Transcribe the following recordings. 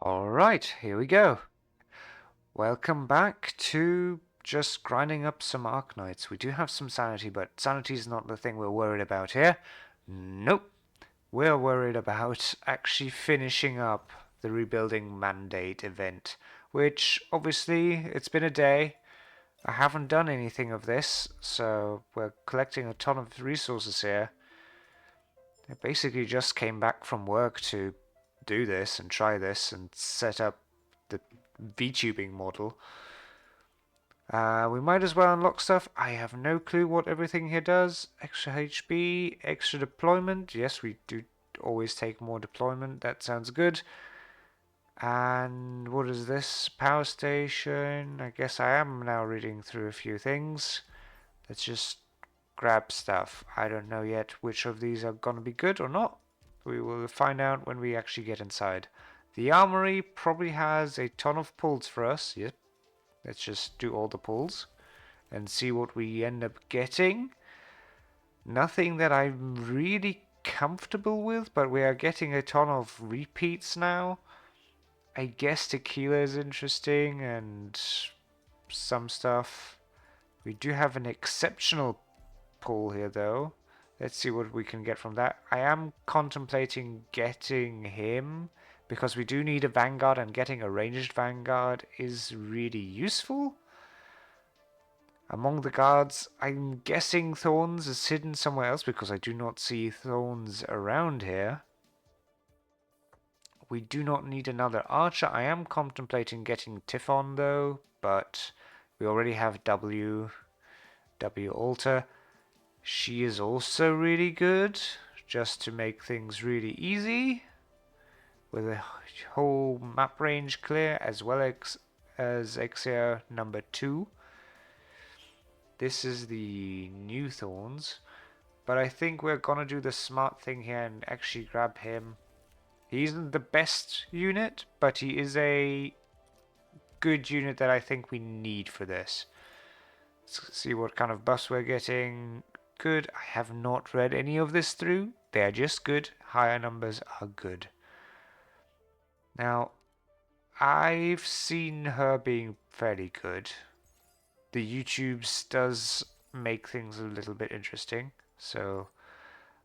Alright, here we go. Welcome back to just grinding up some Arknights. We do have some sanity, but sanity is not the thing we're worried about here. Nope. We're worried about actually finishing up the Rebuilding Mandate event, which obviously it's been a day. I haven't done anything of this, so we're collecting a ton of resources here. I basically just came back from work to do this and try this and set up the VTubing model. We might as well unlock stuff. I have no clue what everything here does. Extra HB, extra deployment. Yes, we do always take more deployment. That sounds good. And what is this? Power station. I guess I am now reading through a few things. Let's just grab stuff. I don't know yet which of these are gonna be good or not. We will find out when we actually get inside. The armory probably has a ton of pulls for us. Yep. Let's just do all the pulls and see what we end up getting. Nothing that I'm really comfortable with, but we are getting a ton of repeats now. I guess tequila is interesting and some stuff. We do have an exceptional pull here though. Let's see what we can get from that. I am contemplating getting him because we do need a vanguard, and getting a ranged vanguard is really useful. Among the guards, I'm guessing Thorns is hidden somewhere else because I do not see Thorns around here. We do not need another archer. I am contemplating getting Typhon though, but we already have W Alter. She is also really good, just to make things really easy, with a whole map range clear, as well as Exia number 2. This is the new Thorns, but I think we're gonna do the smart thing here and actually grab him. He isn't the best unit, but he is a good unit that I think we need for this. Let's see what kind of buffs we're getting. Good. I have not read any of this through. They are just good. Higher numbers are good. Now, I've seen her being fairly good. The YouTubes does make things a little bit interesting. So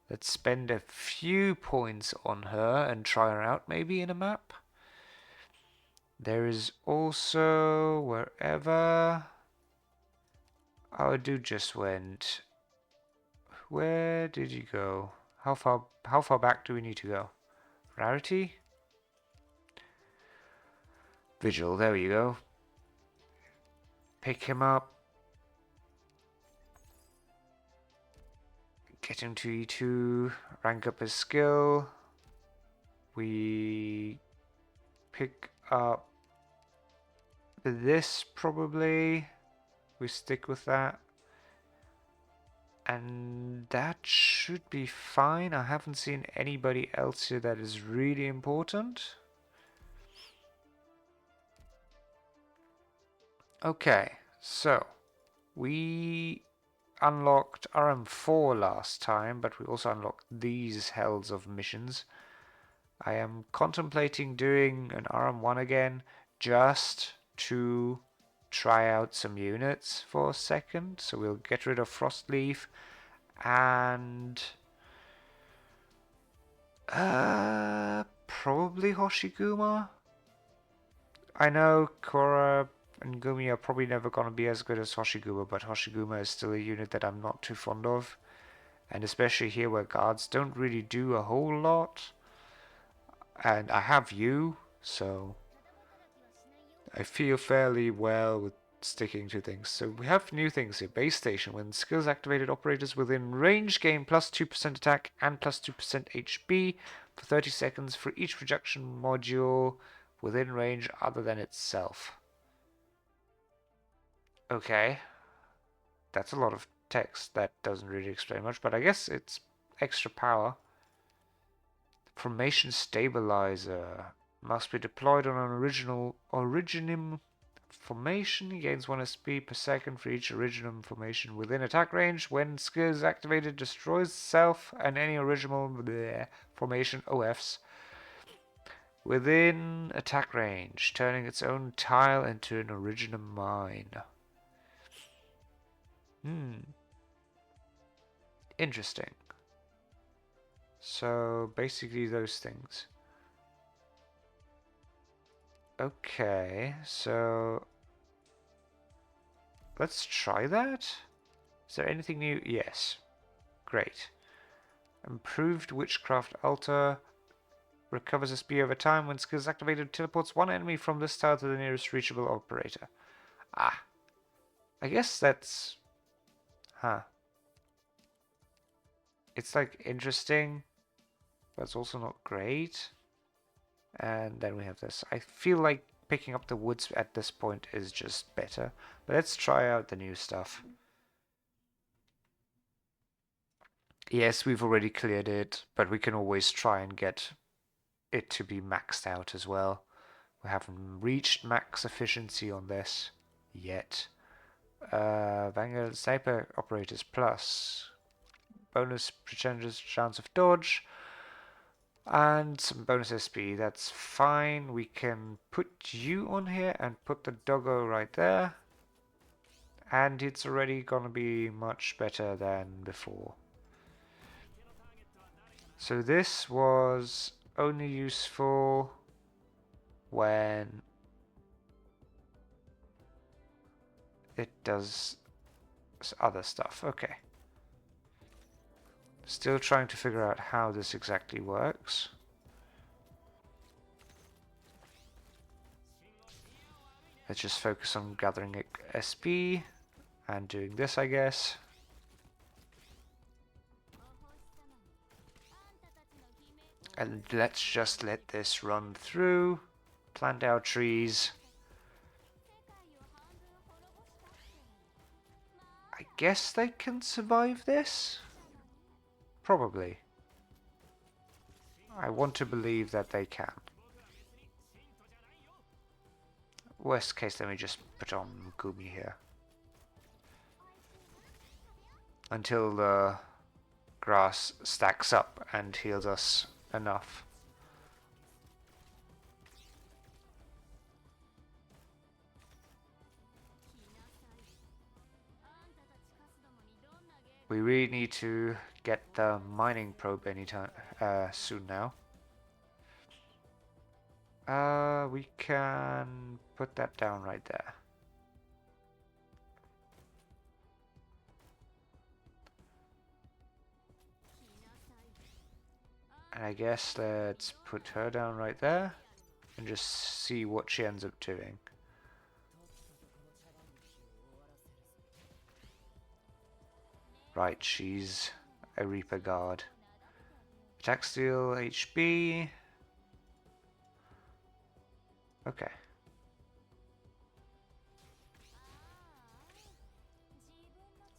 let's spend a few points on her and try her out maybe in a map. There is also wherever our dude just went. Where did you go? How far back do we need to go? Rarity? Vigil, there you go. Pick him up. Get him to E2. Rank up his skill. We pick up this probably. We stick with that. And that should be fine. I haven't seen anybody else here that is really important. Okay, so we unlocked RM4 last time, but we also unlocked these hells of missions. I am contemplating doing an RM1 again, just to try out some units for a second. So we'll get rid of Frostleaf and probably Hoshiguma. I know Korra and Gumi are probably never going to be as good as Hoshiguma, but Hoshiguma is still a unit that I'm not too fond of. And especially here where guards don't really do a whole lot. And I have you, so I feel fairly well with sticking to things. So we have new things here. Base station. When skills activated, operators within range gain plus 2% attack and plus 2% HB for 30 seconds for each projection module within range other than itself. Okay. That's a lot of text. That doesn't really explain much, but I guess it's extra power. Formation stabilizer. Must be deployed on an originum formation. Gains 1 SP per second for each originum formation within attack range. When skill is activated, destroys self and any original formation OFs. Within attack range, turning its own tile into an original mine. Interesting. So basically those things. Okay, so let's try that. Is there anything new? Yes. Great. Improved Witchcraft Altar. Recovers SP over time when skills activated. Teleports one enemy from this tile to the nearest reachable operator. Ah. I guess that's... Huh. It's like interesting, but it's also not great. And then we have this. I feel like picking up the woods at this point is just better. But let's try out the new stuff. Yes, we've already cleared it, but we can always try and get it to be maxed out as well. We haven't reached max efficiency on this yet. Vanguard Sniper Operators Plus. Bonus percentage chance of dodge. And some bonus SP, that's fine. We can put you on here and put the doggo right there. And it's already gonna be much better than before. So this was only useful when it does other stuff. Okay. Still trying to figure out how this exactly works. Let's just focus on gathering SP and doing this, I guess. And let's just let this run through. Plant our trees. I guess they can survive this? Probably. I want to believe that they can. Worst case, let me just put on Gumi here. Until the grass stacks up and heals us enough. We really need to get the mining probe anytime soon now. We can put that down right there. And I guess let's put her down right there and just see what she ends up doing. Right, she's a Reaper Guard. Attack steal, HB. Okay.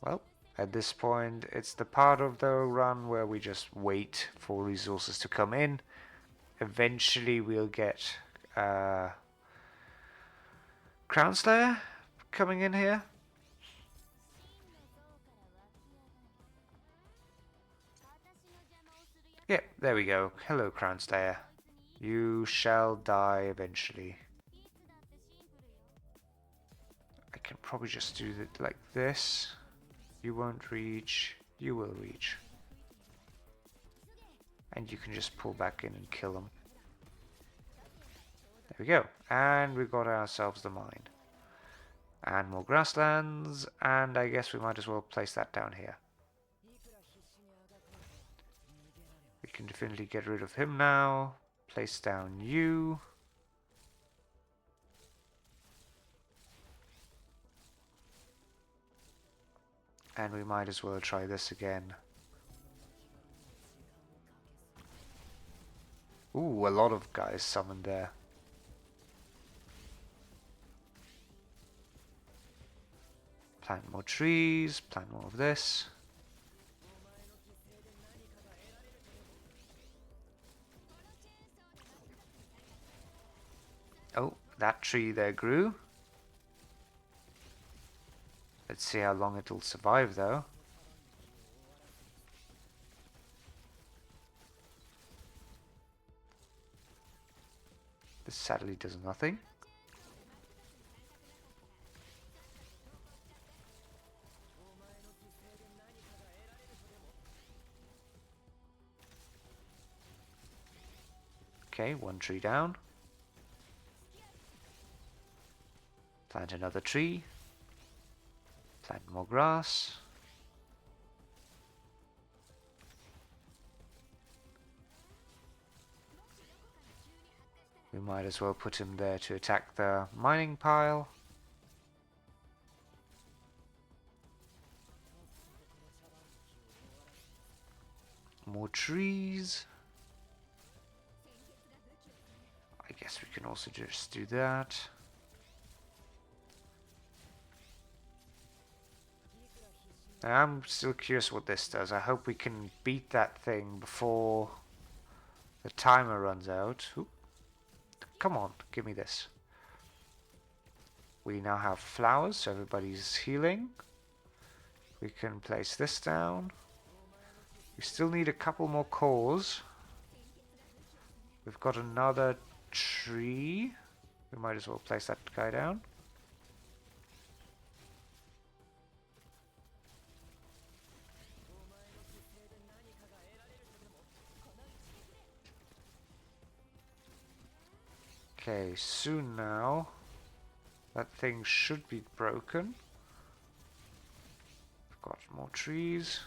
Well, at this point, it's the part of the run where we just wait for resources to come in. Eventually, we'll get Crown Slayer coming in here. Yep, there we go. Hello, Crown Slayer. You shall die eventually. I can probably just do it like this. You won't reach. You will reach. And you can just pull back in and kill them. There we go. And we got ourselves the mine. And more grasslands. And I guess we might as well place that down here. We can definitely get rid of him now. Place down you. And we might as well try this again. Ooh, a lot of guys summoned there. Plant more trees, plant more of this. Oh, that tree there grew. Let's see how long it'll survive though. This sadly does nothing. Okay, one tree down. Plant another tree. Plant more grass. We might as well put him there to attack the mining pile. More trees. I guess we can also just do that. I'm still curious what this does. I hope we can beat that thing before the timer runs out. Oop. Come on, give me this. We now have flowers, so everybody's healing. We can place this down. We still need a couple more cores. We've got another tree. We might as well place that guy down. Okay, soon now. That thing should be broken. We've got more trees.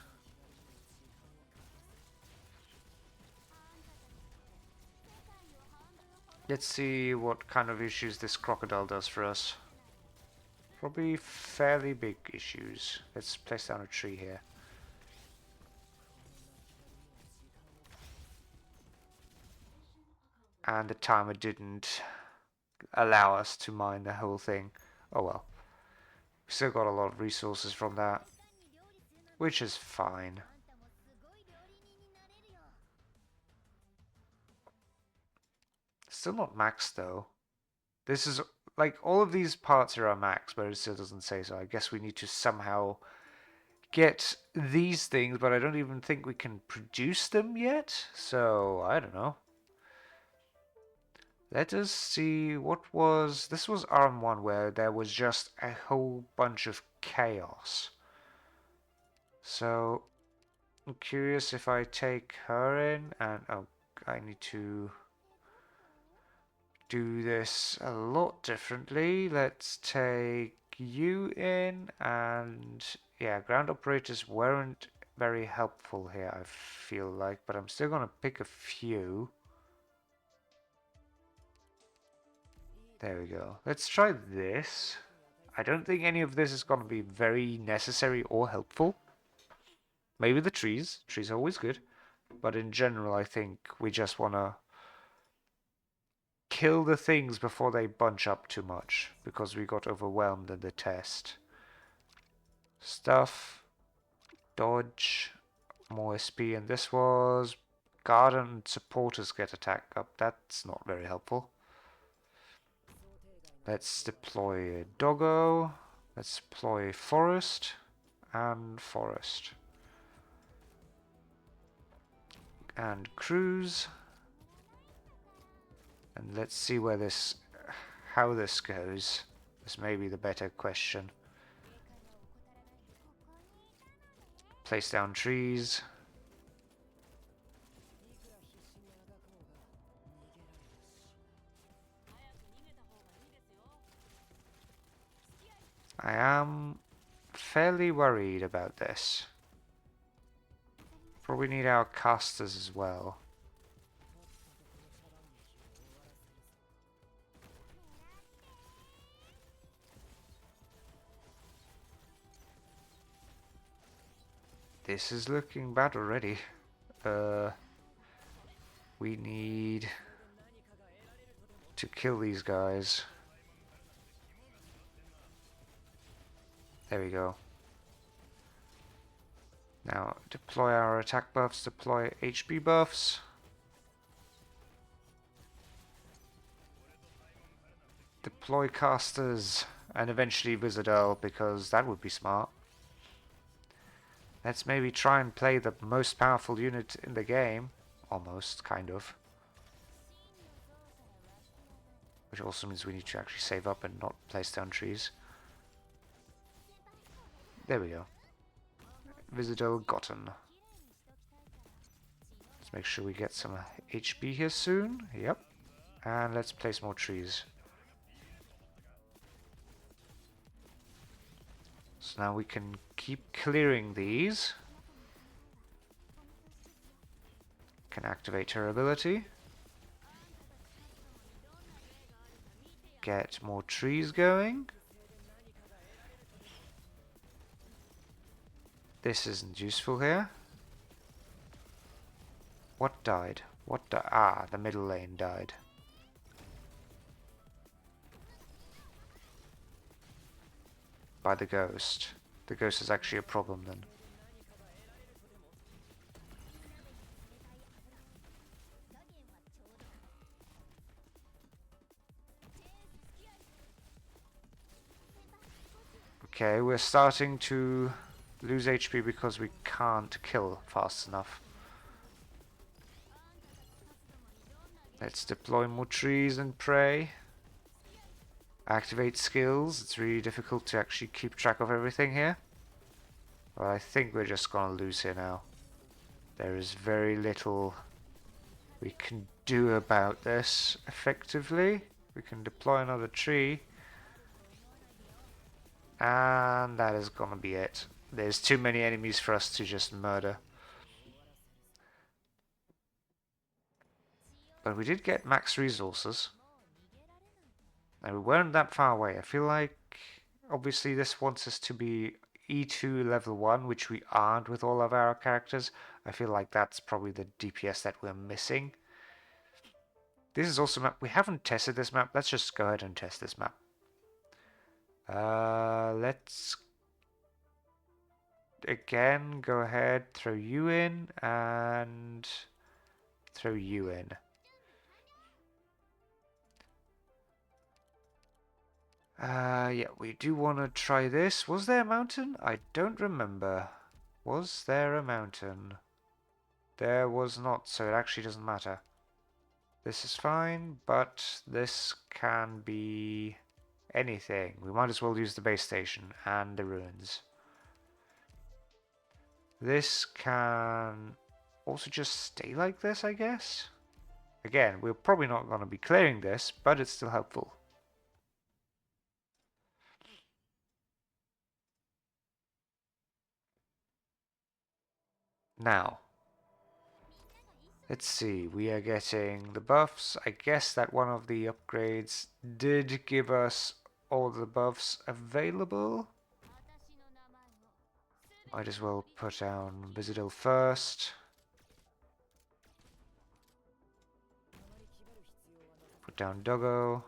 Let's see what kind of issues this crocodile does for us. Probably fairly big issues. Let's place down a tree here. And the timer didn't allow us to mine the whole thing. Oh well. We still got a lot of resources from that, which is fine. Still not max though. This is like all of these parts here are max, but it still doesn't say so. I guess we need to somehow get these things, but I don't even think we can produce them yet. So I don't know. Let us see what was... This was RM1 where there was just a whole bunch of chaos. So I'm curious if I take her in and... Oh, I need to do this a lot differently. Let's take you in and... Yeah, ground operators weren't very helpful here, I feel like. But I'm still going to pick a few. There we go. Let's try this. I don't think any of this is going to be very necessary or helpful. Maybe the trees. Trees are always good. But in general, I think we just want to kill the things before they bunch up too much. Because we got overwhelmed in the test. Stuff. Dodge. More SP. And this was... Garden supporters get attack up. That's not very helpful. Let's deploy Doggo. Let's deploy Forest and Forest. And Cruise. And let's see where this, how this goes. This may be the better question. Place down trees. I am fairly worried about this. Probably need our casters as well. This is looking bad already. We need to kill these guys. There we go. Now deploy our attack buffs, deploy HP buffs. Deploy casters and eventually Wizardell because that would be smart. Let's maybe try and play the most powerful unit in the game. Almost, kind of. which also means we need to actually save up and not place down trees. There we go. Visitor gotten. Let's make sure we get some HP here soon. Yep. And let's place more trees. So now we can keep clearing these. Can activate her ability. Get more trees going. This isn't useful here. What died? What died? Ah, the middle lane died. By the ghost. The ghost is actually a problem then. Okay, we're starting to lose HP because we can't kill fast enough. Let's deploy more trees and pray. Activate skills. It's really difficult to actually keep track of everything here. Well, I think we're just gonna lose here now. There is very little we can do about this effectively. We can deploy another tree. And that is gonna be it. There's too many enemies for us to just murder. But we did get max resources. And we weren't that far away. I feel like obviously this wants us to be E2 level 1, which we aren't with all of our characters. I feel like that's probably the DPS that we're missing. This is also a map. We haven't tested this map. Let's just go ahead and test this map. Let's again go ahead, throw you in, and throw you in. Yeah, we do want to try this. Was there a mountain? I don't remember. Was there a mountain? There was not, so it actually doesn't matter. This is fine, but this can be anything. We might as well use the base station and the ruins. This can also just stay like this, I guess. Again, we're probably not going to be clearing this, but it's still helpful. Now, let's see, we are getting the buffs. I guess that one of the upgrades did give us all the buffs available. Might as well put down Vizidil first. Put down Doggo.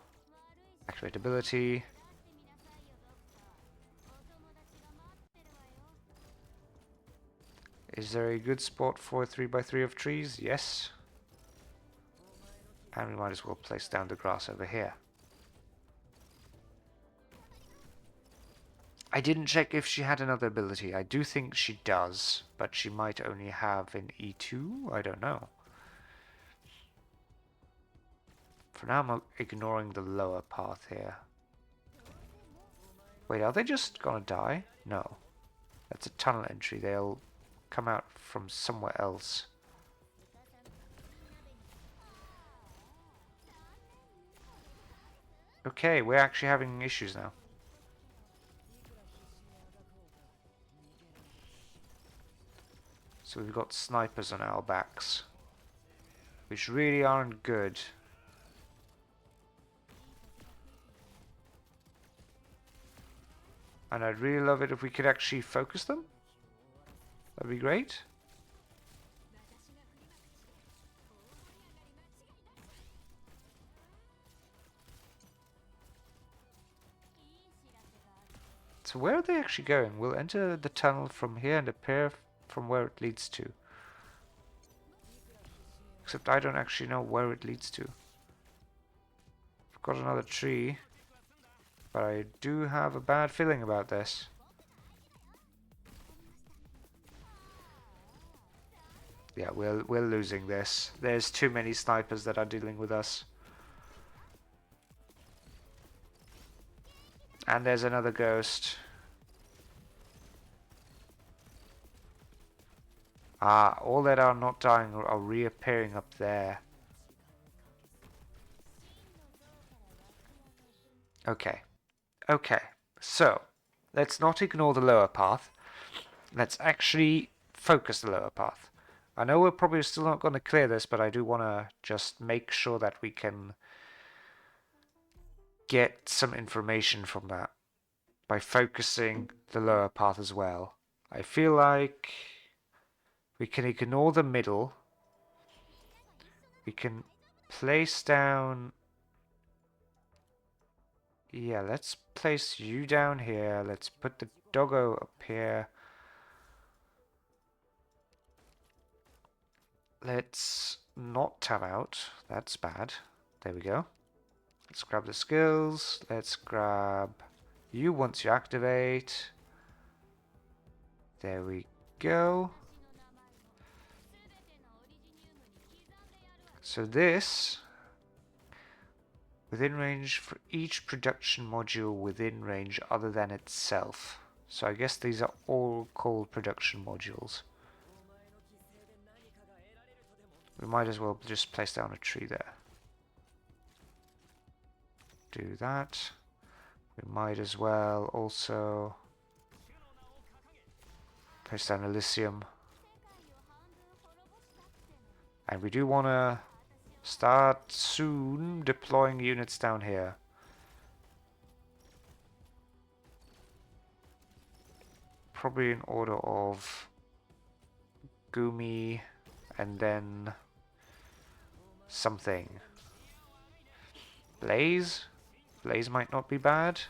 Activate ability. Is there a good spot for 3x3 of trees? Yes. And we might as well place down the grass over here. I didn't check if she had another ability. I do think she does, but she might only have an E2? I don't know. For now I'm ignoring the lower path here. Wait, are they just gonna die? No. That's a tunnel entry. They'll come out from somewhere else. Okay, we're actually having issues now. So we've got snipers on our backs, which really aren't good. And I'd really love it if we could actually focus them. That'd be great. So where are they actually going? We'll enter the tunnel from here and appear from where it leads to. Except I don't actually know where it leads to. I've got another tree, but I do have a bad feeling about this. Yeah, we're losing this. There's too many snipers that are dealing with us. And there's another ghost. Ah, all that are not dying are reappearing up there. Okay. Okay. So, let's not ignore the lower path. Let's actually focus the lower path. I know we're probably still not going to clear this, but I do want to just make sure that we can get some information from that by focusing the lower path as well. I feel like we can ignore the middle. We can place down... Yeah, let's place you down here. Let's put the doggo up here. Let's not tab out. That's bad. There we go. Let's grab the skills. Let's grab you once you activate. There we go. So this, within range for each production module within range other than itself. So I guess these are all called production modules. We might as well just place down a tree there. Do that. We might as well also place down Elysium. And we do want to start soon deploying units down here. Probably in order of Gumi and then something. Blaze? Blaze might not be bad.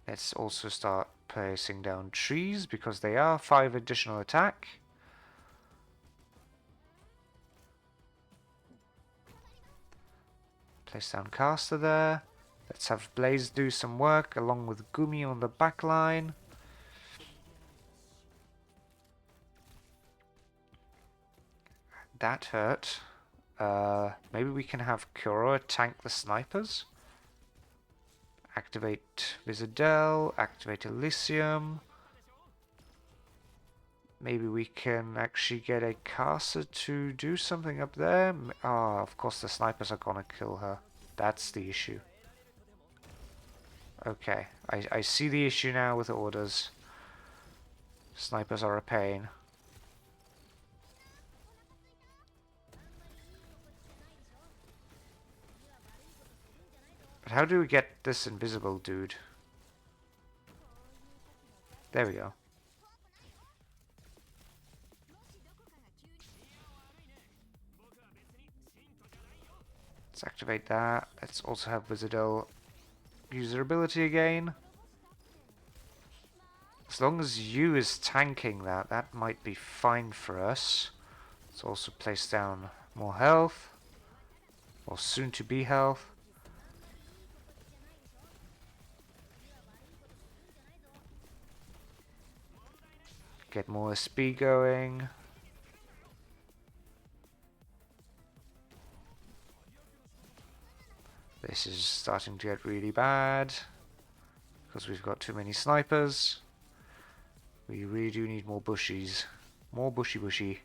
Let's also start placing down trees because they are 5 additional attack. Place down caster there. Let's have Blaze do some work along with Gumi on the back line. That hurt. Maybe we can have Kuroa tank the snipers. Activate Vizadel, activate Elysium. Maybe we can actually get a caster to do something up there. Ah, of course the snipers are gonna kill her. That's the issue. Okay, I see the issue now with orders. Snipers are a pain. But how do we get this invisible dude? There we go. Let's activate that. Let's also have Vizadel use their ability again. As long as you is tanking that, that might be fine for us. Let's also place down more health. Or soon to be health. Get more SP going. This is starting to get really bad because we've got too many snipers. We really do need more bushies. More bushy.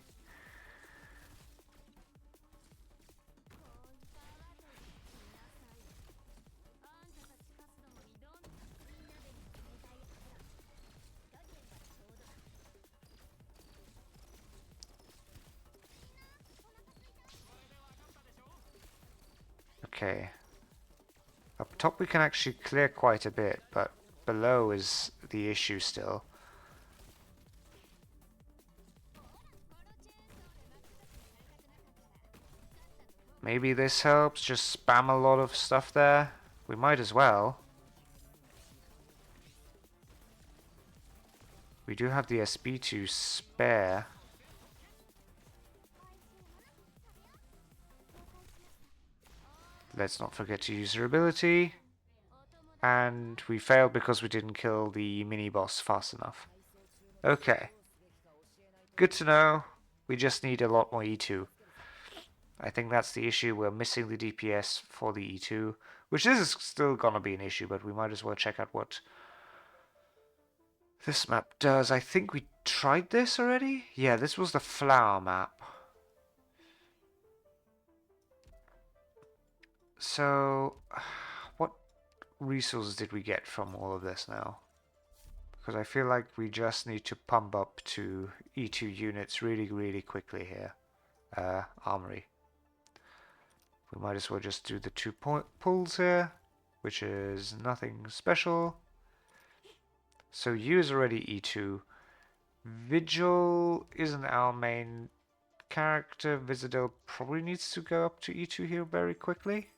Okay. Up top we can actually clear quite a bit, but below is the issue still. Maybe this helps, just spam a lot of stuff there. We might as well. We do have the SP to spare. Let's not forget to use her ability. And we failed because we didn't kill the mini-boss fast enough. Okay. Good to know. We just need a lot more E2. I think that's the issue. We're missing the DPS for the E2, which is still gonna be an issue, but we might as well check out what this map does. I think we tried this already? Yeah, this was the flower map. So, what resources did we get from all of this now? Because I feel like we just need to pump up to E2 units really, really quickly here. Armory. We might as well just do the 2 pulls here, which is nothing special. So U is already E2. Vigil isn't our main character. Visidel probably needs to go up to E2 here very quickly.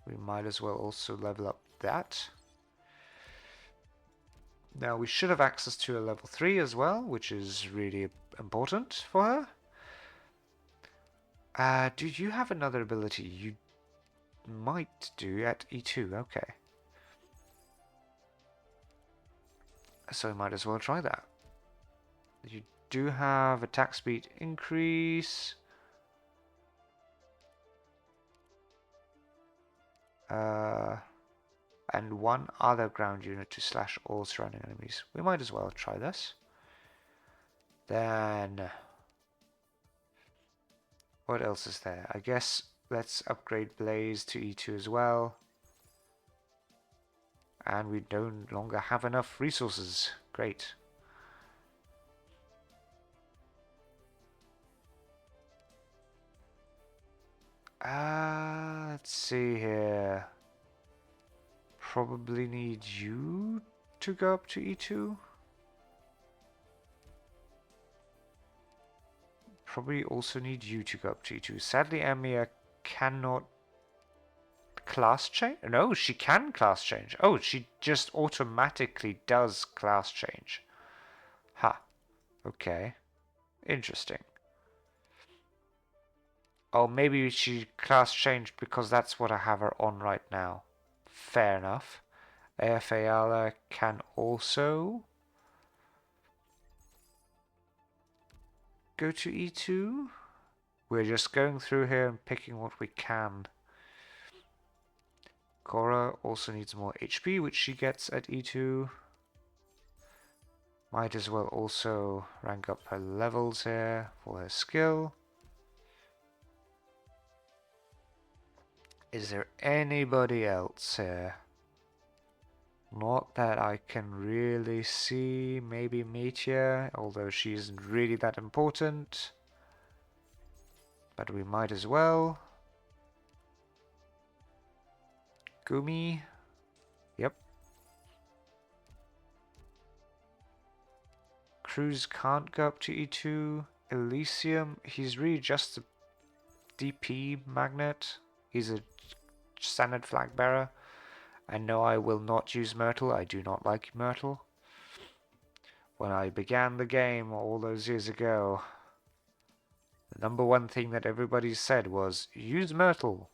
We might as well also level up that. Now we should have access to a level 3 as well, which is really important for her. Do you have another ability? You might do at E2, okay. So we might as well try that. You do have attack speed increase. And one other ground unit to slash all surrounding enemies. We might as well try this. Then, what else is there? I guess let's upgrade Blaze to E2 as well. And we no longer have enough resources. Great. Let's see here. Probably need you to go up to E2. Probably also need you to go up to E2. Sadly, Amia cannot class change? No, she can class change. Oh, she just automatically does class change. Ha. Okay. Interesting. Oh, maybe she class changed because that's what I have her on right now. Fair enough. AFALA can also go to E2. We're just going through here and picking what we can. Cora also needs more HP, which she gets at E2. Might as well also rank up her levels here for her skill. Is there anybody else here? Not that I can really see. Maybe Meteor, although she isn't really that important. But we might as well. Gumi. Yep. Cruz can't go up to E2. Elysium, he's really just a DP magnet. He's a standard flag bearer. And no, I will not use Myrtle. I do not like Myrtle. When I began the game all those years ago, the number one thing that everybody said was, use Myrtle.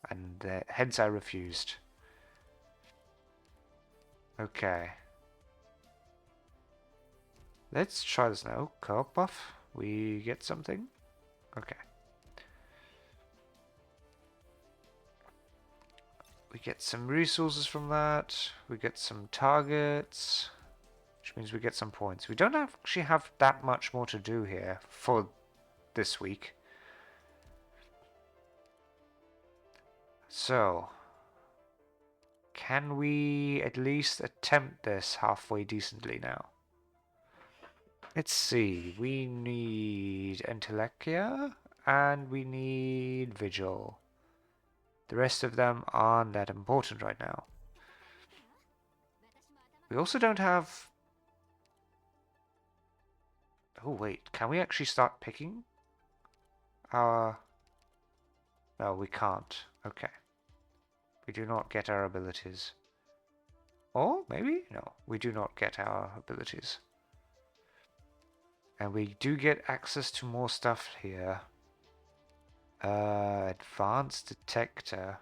And hence I refused. Okay. Let's try this now. Co-op buff. We get something. Okay. We get some resources from that. We get some targets. Which means we get some points. We don't actually have that much more to do here for this week. So, can we at least attempt this halfway decently now? Let's see. We need Entelekia and we need Vigil. The rest of them aren't that important right now. We also don't have... Oh wait, can we actually start picking our... No, we can't. Okay. We do not get our abilities. Or maybe? No, we do not get our abilities. And we do get access to more stuff here. Advanced detector.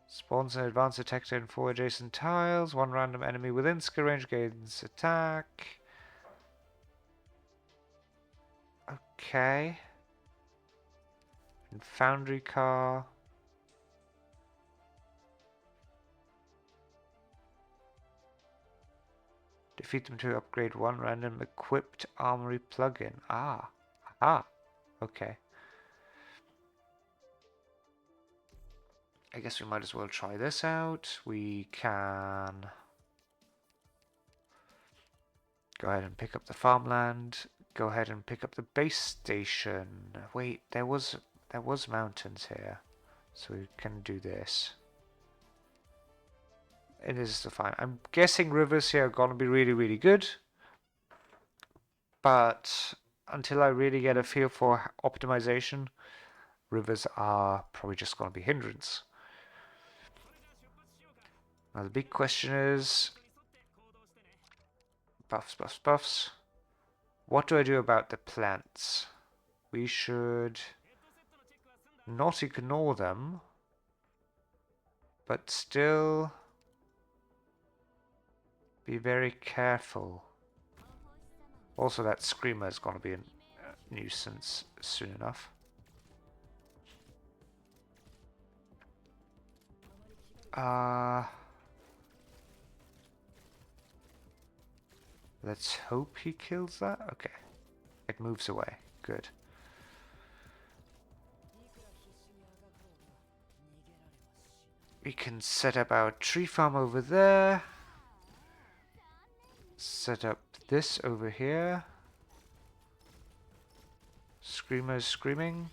Spawns an advanced detector in 4 adjacent tiles. One random enemy within skill range gains attack. Okay. And foundry car. Defeat them to upgrade one random equipped armory plugin. Ah. Ah. Okay. I guess we might as well try this out. We can go ahead and pick up the farmland. Go ahead and pick up the base station. Wait, there was mountains here, so we can do this. It is still fine. I'm guessing rivers here are gonna be really, really good, but until I really get a feel for optimization, rivers are probably just gonna be hindrance. Now the big question is buffs, buffs, buffs. What do I do about the plants? We should not ignore them, but still be very careful. Also, that screamer is going to be a nuisance soon enough. Let's hope he kills that. Okay. It moves away. Good. We can set up our tree farm over there. Set up this over here. Screamer's screaming.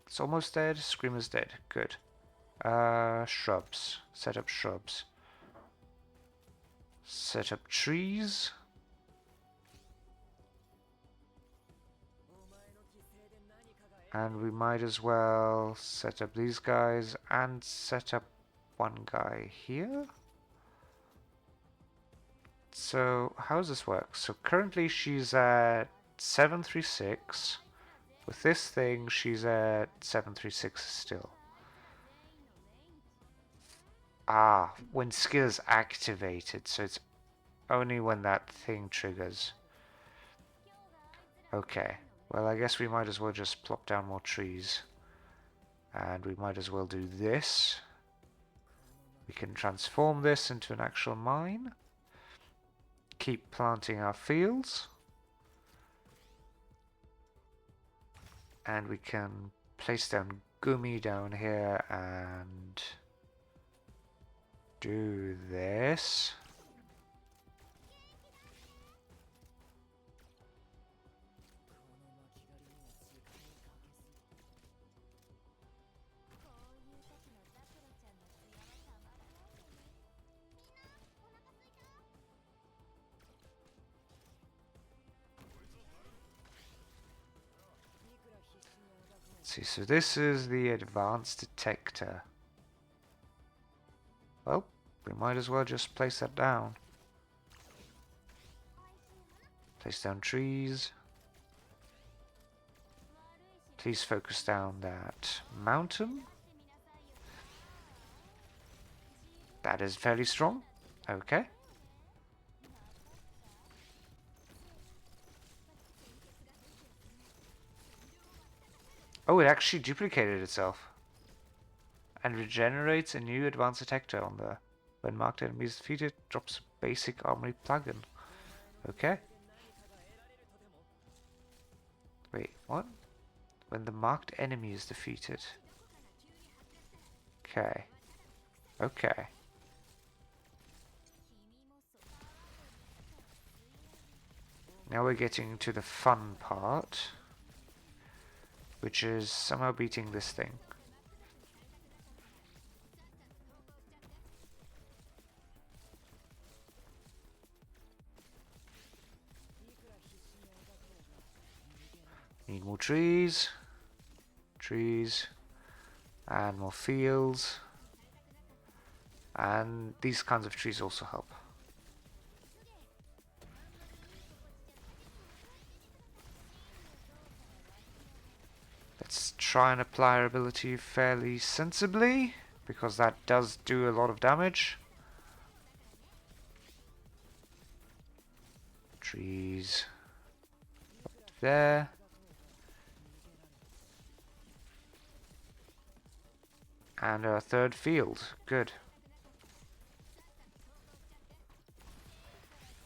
It's almost dead. Screamer's dead. Good. Shrubs. Set up shrubs. Set up trees. And we might as well set up these guys and set up one guy here. So how does this work? So currently she's at 736. With this thing she's at 736 still. Ah, when skill is activated, so it's only when that thing triggers. Okay, well I guess we might as well just plop down more trees. And we might as well do this. We can transform this into an actual mine. Keep planting our fields. And we can place down gummy down here and do this. See, so this is the advanced detector. Well, we might as well just place that down. Place down trees. Please focus down that mountain. That is fairly strong. Okay. Oh, it actually duplicated itself. And regenerates a new advanced detector on the... When marked enemies defeated, drops a basic armory plugin. Okay. Wait, what? When the marked enemy is defeated. Okay. Okay. Now we're getting to the fun part, which is somehow beating this thing. Need more trees. Trees. And more fields. And these kinds of trees also help. Let's try and apply our ability fairly sensibly, because that does do a lot of damage. Trees up there. And our third field. Good.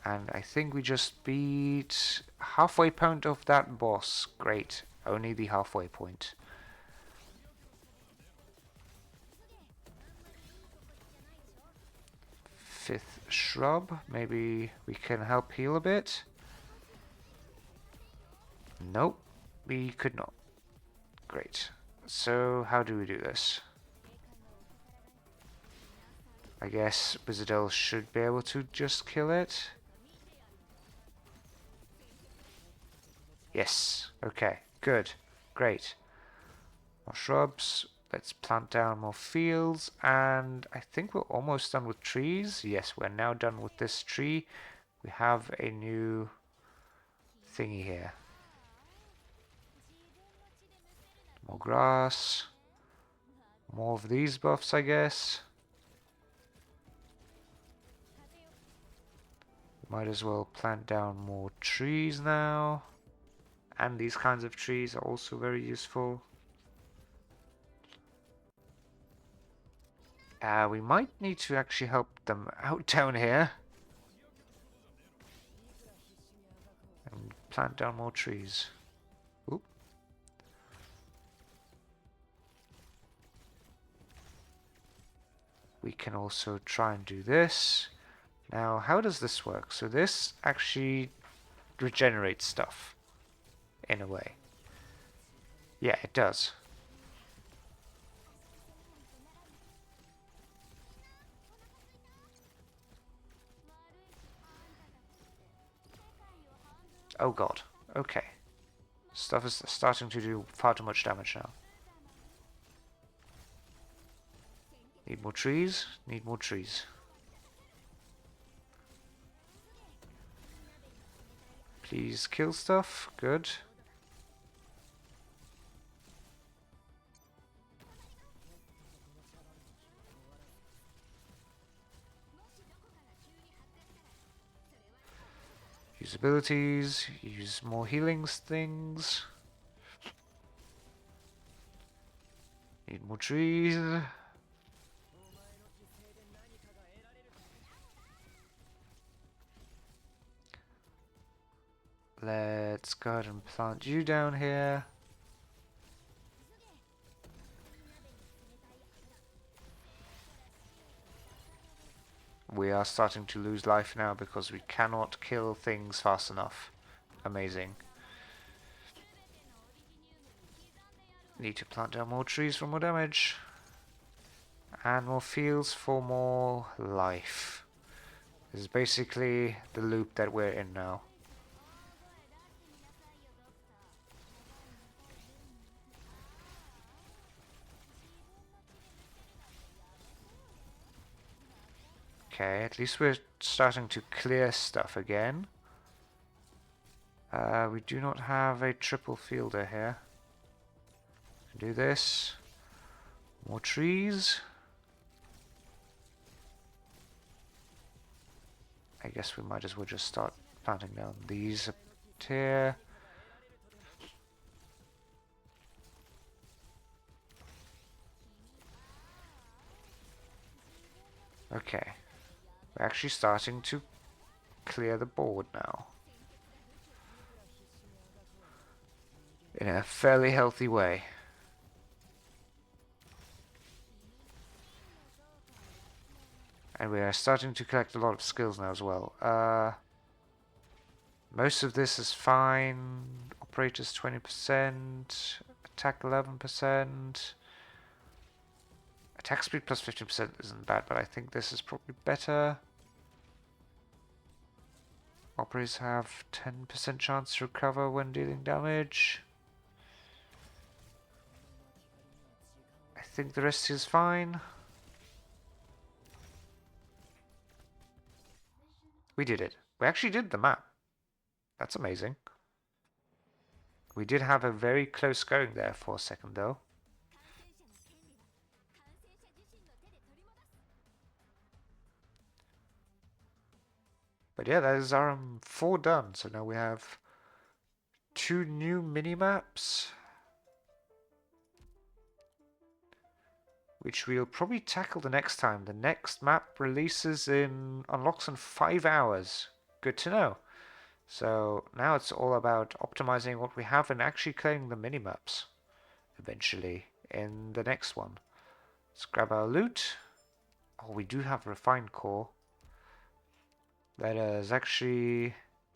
And I think we just beat halfway point of that boss. Great. Only the halfway point. Fifth shrub. Maybe we can help heal a bit. Nope. We could not. Great. So how do we do this? I guess Wizardel should be able to just kill it. Yes. Okay. Good. Great. More shrubs. Let's plant down more fields. And I think we're almost done with trees. Yes, we're now done with this tree. We have a new thingy here. More grass. More of these buffs, I guess. Might as well plant down more trees now. And these kinds of trees are also very useful. We might need to actually help them out down here. And plant down more trees. Oop. We can also try and do this. Now, how does this work? So this actually regenerates stuff, in a way. Yeah, it does. Oh god. Okay. Stuff is starting to do far too much damage now. Need more trees? Need more trees. Please kill stuff. Good. Use abilities. Use more healing things. Need more trees. Let's go ahead and plant you down here. We are starting to lose life now because we cannot kill things fast enough. Amazing. Need to plant down more trees for more damage. And more fields for more life. This is basically the loop that we're in now. Okay, at least we're starting to clear stuff again. We do not have a triple fielder here. Do this. More trees. I guess we might as well just start planting down these up here. Okay. We're actually starting to clear the board now. In a fairly healthy way. And we are starting to collect a lot of skills now as well. Most of this is fine. Operators 20%, attack 11%. Attack speed plus 15% isn't bad, but I think this is probably better. Operators have 10% chance to recover when dealing damage. I think the rest is fine. We did it. We actually did the map. That's amazing. We did have a very close going there for a second though. But yeah, that is RM4 done. So now we have 2 new mini-maps, which we'll probably tackle the next time. The next map unlocks in 5 hours. Good to know. So now it's all about optimizing what we have and actually clearing the mini-maps eventually in the next one. Let's grab our loot. Oh, we do have refined core. Let us actually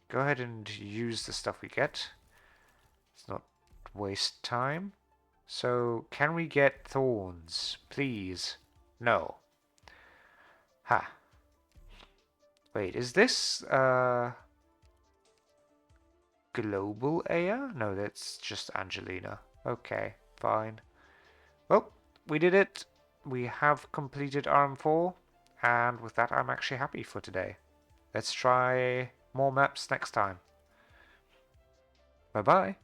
go ahead and use the stuff we get. Let's not waste time. So, can we get thorns? Please. No. Ha. Wait, is this global Aya? No, that's just Angelina. Okay, fine. Well, we did it. We have completed RM4, and with that I'm actually happy for today. Let's try more maps next time. Bye bye.